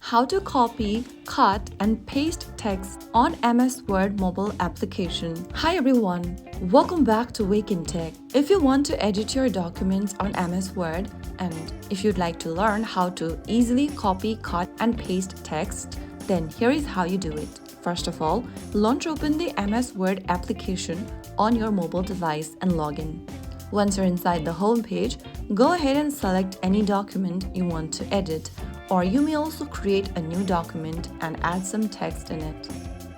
how to copy, cut, and paste text on MS Word mobile application. Hi everyone, welcome back to Wake&Tech. If you want to edit your documents on MS Word, and if you'd like to learn how to easily copy, cut, and paste text, then here is how you do it. First of all, launch open the MS Word application on your mobile device and log in. Once you're inside the home page, go ahead and select any document you want to edit, or you may also create a new document and add some text in it.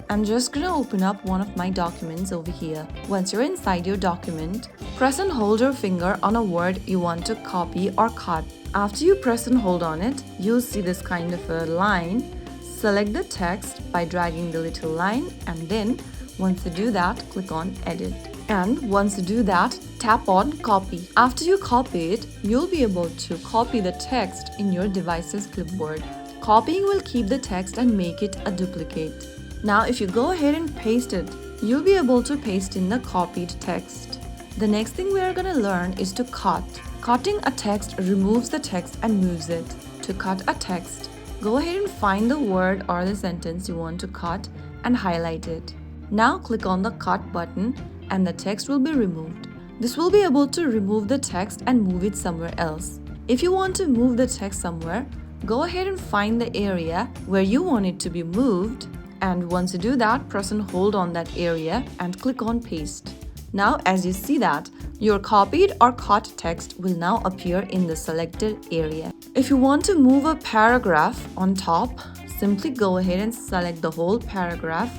I'm just gonna open up one of my documents over here. Once you're inside your document, press and hold your finger on a word you want to copy or cut. After you press and hold on it, you'll see this kind of a line. Select the text by dragging the little line, and then once you do that, click on Edit. And once you do that, tap on Copy. After you copy it, you'll be able to copy the text in your device's clipboard. Copying will keep the text and make it a duplicate. Now if you go ahead and paste it, you'll be able to paste in the copied text. The next thing we are going to learn is to cut. Cutting a text removes the text and moves it. To cut a text, go ahead and find the word or the sentence you want to cut and highlight it. Now click on the Cut button and the text will be removed. This will be able to remove the text and move it somewhere else. If you want to move the text somewhere, go ahead and find the area where you want it to be moved, and once you do that, press and hold on that area and click on Paste. Now as you see that, your copied or cut text will now appear in the selected area. If you want to move a paragraph on top, simply go ahead and select the whole paragraph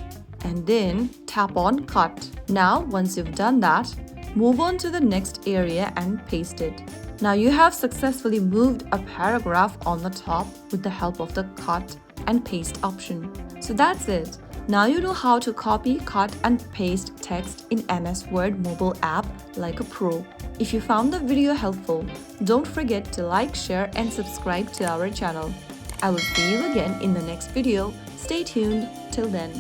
and then tap on Cut. Now once you've done that, move on to the next area and paste it. Now you have successfully moved a paragraph on the top with the help of the Cut and Paste option. So that's it. Now you know how to copy, cut, and paste text in MS Word mobile app like a pro. If you found the video helpful, don't forget to like, share, and subscribe to our channel. I will see you again in the next video. Stay tuned. Till then.